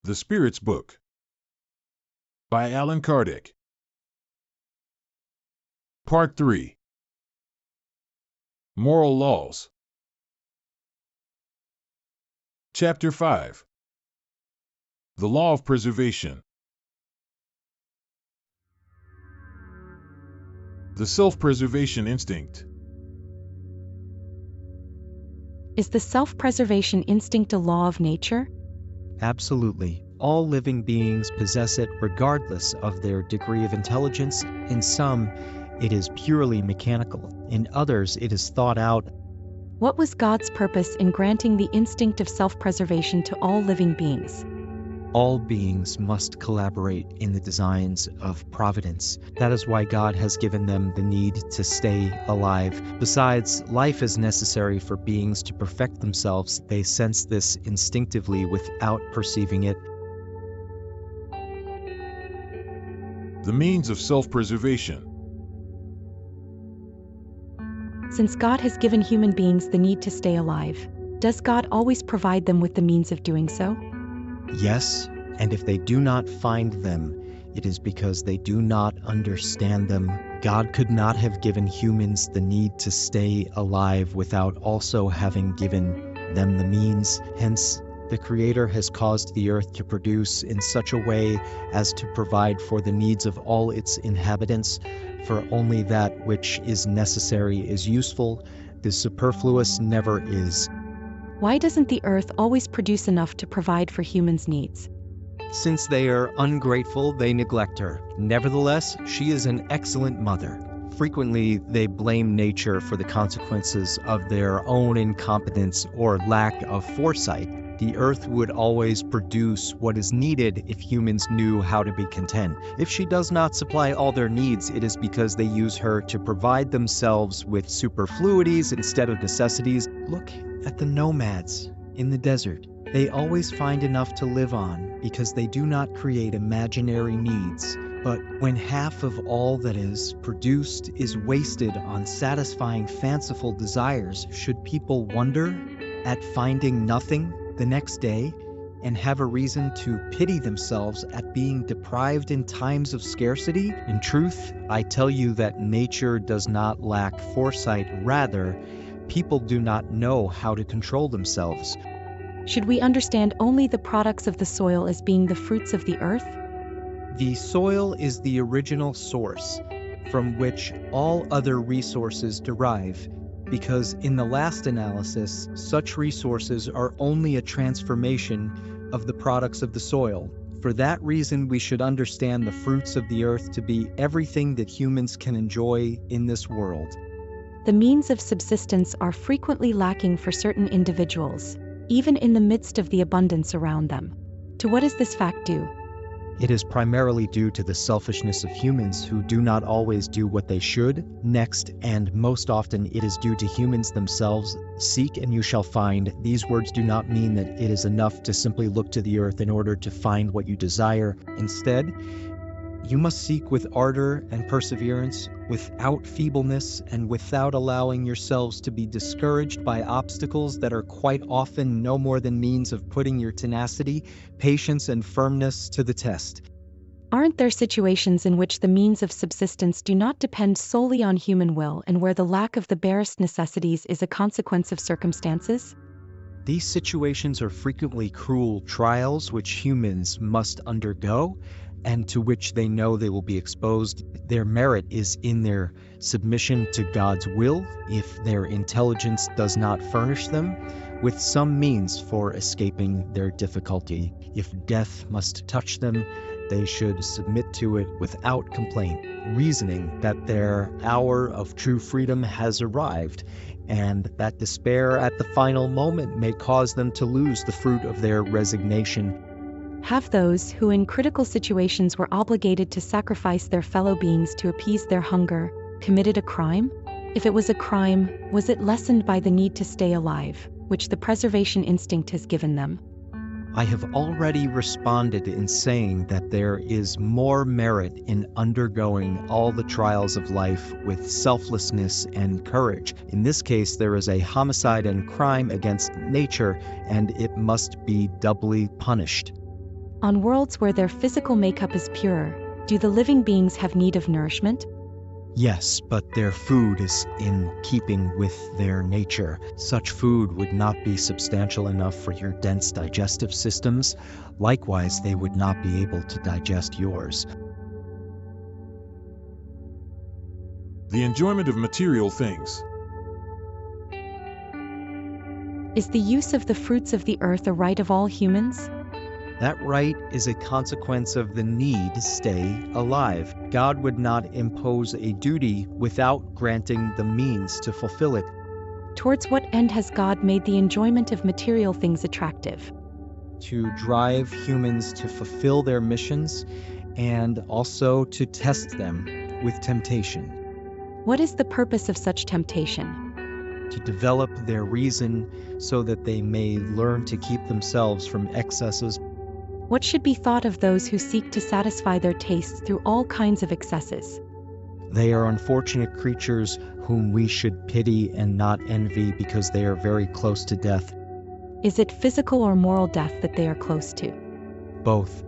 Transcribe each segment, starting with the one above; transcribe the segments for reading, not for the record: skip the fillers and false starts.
The Spirit's Book by Allan Kardec. Part 3. Moral Laws. Chapter 5. The Law of Preservation. The self-preservation instinct. Is the self-preservation instinct a law of nature? Absolutely. All living beings possess it regardless of their degree of intelligence. In some, it is purely mechanical. In others, it is thought out. What was God's purpose in granting the instinct of self-preservation to all living beings? All beings must collaborate in the designs of providence. That is why God has given them the need to stay alive. Besides, life is necessary for beings to perfect themselves. They sense this instinctively without perceiving it. The means of self-preservation. Since God has given human beings the need to stay alive, does God always provide them with the means of doing so? Yes, and if they do not find them, it is because they do not understand them. God could not have given humans the need to stay alive without also having given them the means. Hence, the Creator has caused the earth to produce in such a way as to provide for the needs of all its inhabitants, for only that which is necessary is useful. The superfluous never is. Why doesn't the earth always produce enough to provide for humans' needs? Since they are ungrateful, they neglect her. Nevertheless, she is an excellent mother. Frequently, they blame nature for the consequences of their own incompetence or lack of foresight. The earth would always produce what is needed if humans knew how to be content. If she does not supply all their needs, it is because they use her to provide themselves with superfluities instead of necessities. Look at the nomads in the desert. They always find enough to live on because they do not create imaginary needs. But when half of all that is produced is wasted on satisfying fanciful desires, should people wonder at finding nothing the next day and have a reason to pity themselves at being deprived in times of scarcity? In truth, I tell you that nature does not lack foresight. Rather, people do not know how to control themselves. Should we understand only the products of the soil as being the fruits of the earth? The soil is the original source from which all other resources derive, because in the last analysis, such resources are only a transformation of the products of the soil. For that reason, we should understand the fruits of the earth to be everything that humans can enjoy in this world. The means of subsistence are frequently lacking for certain individuals, even in the midst of the abundance around them. To what is this fact due? It is primarily due to the selfishness of humans who do not always do what they should. Next, and most often, it is due to humans themselves. Seek and you shall find. These words do not mean that it is enough to simply look to the earth in order to find what you desire. Instead, you must seek with ardor and perseverance, without feebleness, and without allowing yourselves to be discouraged by obstacles that are quite often no more than means of putting your tenacity, patience, and firmness to the test. Aren't there situations in which the means of subsistence do not depend solely on human will and where the lack of the barest necessities is a consequence of circumstances? These situations are frequently cruel trials which humans must undergo, and to which they know they will be exposed. Their merit is in their submission to God's will, if their intelligence does not furnish them with some means for escaping their difficulty. If death must touch them, they should submit to it without complaint, reasoning that their hour of true freedom has arrived, and that despair at the final moment may cause them to lose the fruit of their resignation. Have those who in critical situations were obligated to sacrifice their fellow beings to appease their hunger committed a crime? If it was a crime, was it lessened by the need to stay alive, which the preservation instinct has given them? I have already responded in saying that there is more merit in undergoing all the trials of life with selflessness and courage. In this case, there is a homicide and crime against nature, and it must be doubly punished. On worlds where their physical makeup is purer, do the living beings have need of nourishment? Yes, but their food is in keeping with their nature. Such food would not be substantial enough for your dense digestive systems. Likewise, they would not be able to digest yours. The enjoyment of material things. Is the use of the fruits of the earth a right of all humans? That right is a consequence of the need to stay alive. God would not impose a duty without granting the means to fulfill it. Towards what end has God made the enjoyment of material things attractive? To drive humans to fulfill their missions and also to test them with temptation. What is the purpose of such temptation? To develop their reason so that they may learn to keep themselves from excesses. What should be thought of those who seek to satisfy their tastes through all kinds of excesses? They are unfortunate creatures whom we should pity and not envy because they are very close to death. Is it physical or moral death that they are close to? Both.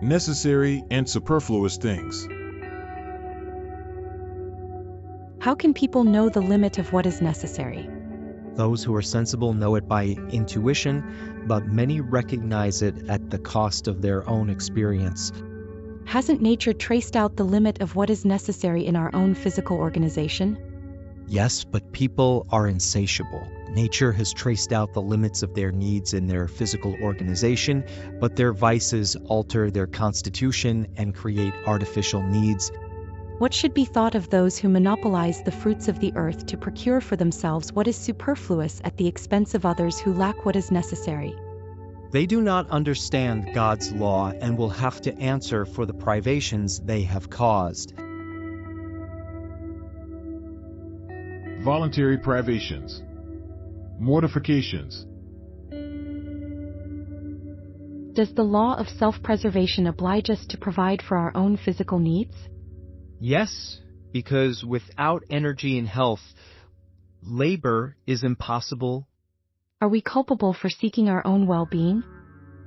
Necessary and superfluous things. How can people know the limit of what is necessary? Those who are sensible know it by intuition, but many recognize it at the cost of their own experience. Hasn't nature traced out the limit of what is necessary in our own physical organization? Yes, but people are insatiable. Nature has traced out the limits of their needs in their physical organization, but their vices alter their constitution and create artificial needs. What should be thought of those who monopolize the fruits of the earth to procure for themselves what is superfluous at the expense of others who lack what is necessary? They do not understand God's law and will have to answer for the privations they have caused. Voluntary privations. Mortifications. Does the law of self-preservation oblige us to provide for our own physical needs? Yes, because without energy and health, labor is impossible. Are we culpable for seeking our own well-being?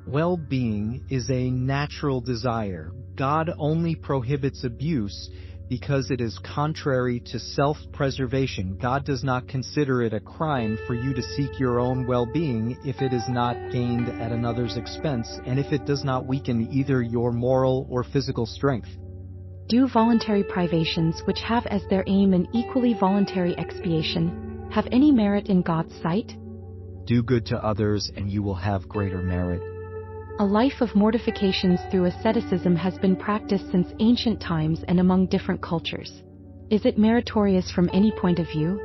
Well-being is a natural desire. God only prohibits abuse because it is contrary to self-preservation. God does not consider it a crime for you to seek your own well-being if it is not gained at another's expense and if it does not weaken either your moral or physical strength. Do voluntary privations, which have as their aim an equally voluntary expiation, have any merit in God's sight? Do good to others and you will have greater merit. A life of mortifications through asceticism has been practiced since ancient times and among different cultures. Is it meritorious from any point of view?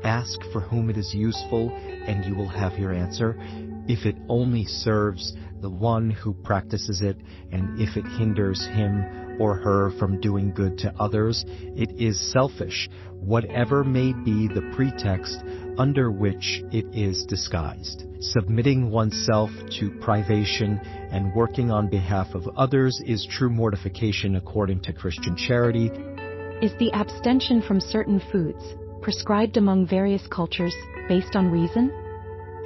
Ask for whom it is useful and you will have your answer. If it only serves the one who practices it, and if it hinders him or her from doing good to others, it is selfish, whatever may be the pretext under which it is disguised. Submitting oneself to privation and working on behalf of others is true mortification according to Christian charity. Is the abstention from certain foods, prescribed among various cultures, based on reason?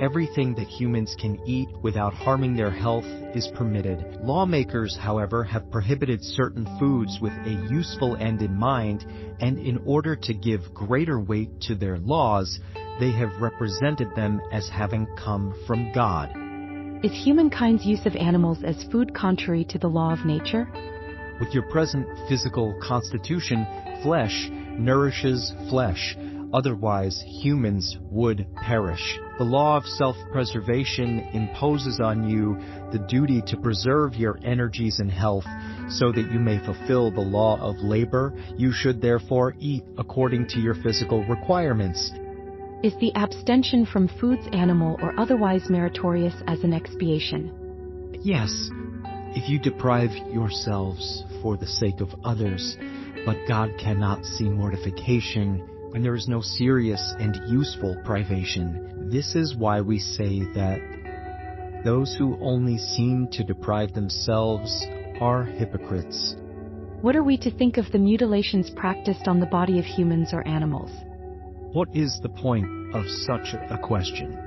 Everything that humans can eat without harming their health is permitted. Lawmakers, however, have prohibited certain foods with a useful end in mind, and in order to give greater weight to their laws, they have represented them as having come from God. Is humankind's use of animals as food contrary to the law of nature? With your present physical constitution, flesh nourishes flesh. Otherwise, humans would perish. The law of self-preservation imposes on you the duty to preserve your energies and health so that you may fulfill the law of labor. You should therefore eat according to your physical requirements. Is the abstention from foods animal or otherwise meritorious as an expiation? Yes, if you deprive yourselves for the sake of others, but God cannot see mortification when there is no serious and useful privation. This is why we say that those who only seem to deprive themselves are hypocrites. What are we to think of the mutilations practiced on the body of humans or animals? What is the point of such a question?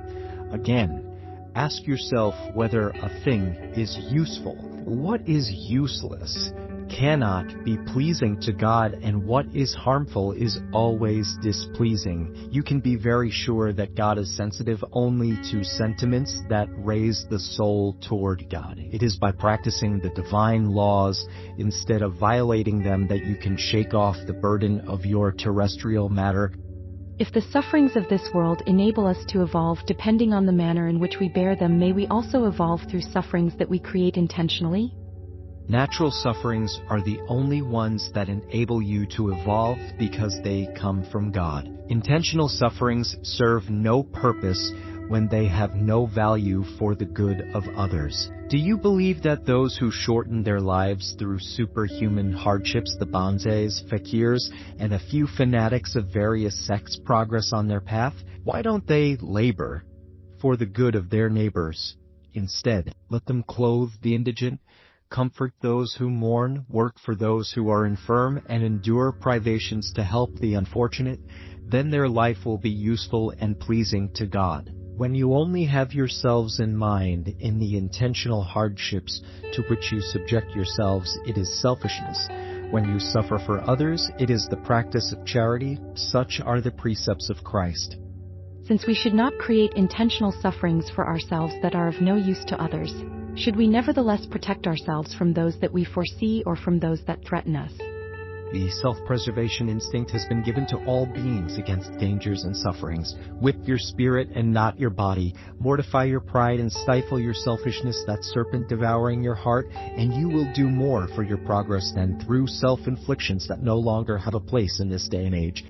Again, Ask yourself whether a thing is useful. What is useless cannot be pleasing to God, and what is harmful is always displeasing. You can be very sure that God is sensitive only to sentiments that raise the soul toward God. It is by practicing the divine laws instead of violating them that you can shake off the burden of your terrestrial matter. If the sufferings of this world enable us to evolve depending on the manner in which we bear them, may we also evolve through sufferings that we create intentionally? Natural sufferings are the only ones that enable you to evolve because they come from God. Intentional sufferings serve no purpose when they have no value for the good of others. Do you believe that those who shorten their lives through superhuman hardships, the bonzes, fakirs, and a few fanatics of various sects, progress on their path? Why don't they labor for the good of their neighbors instead? Let them clothe the indigent, comfort those who mourn, work for those who are infirm, and endure privations to help the unfortunate. Then their life will be useful and pleasing to God. When you only have yourselves in mind in the intentional hardships to which you subject yourselves, it is selfishness. When you suffer for others, it is the practice of charity. Such are the precepts of Christ. Since we should not create intentional sufferings for ourselves that are of no use to others, should we nevertheless protect ourselves from those that we foresee or from those that threaten us? The self-preservation instinct has been given to all beings against dangers and sufferings. Whip your spirit and not your body. Mortify your pride and stifle your selfishness, that serpent devouring your heart, and you will do more for your progress than through self-inflictions that no longer have a place in this day and age.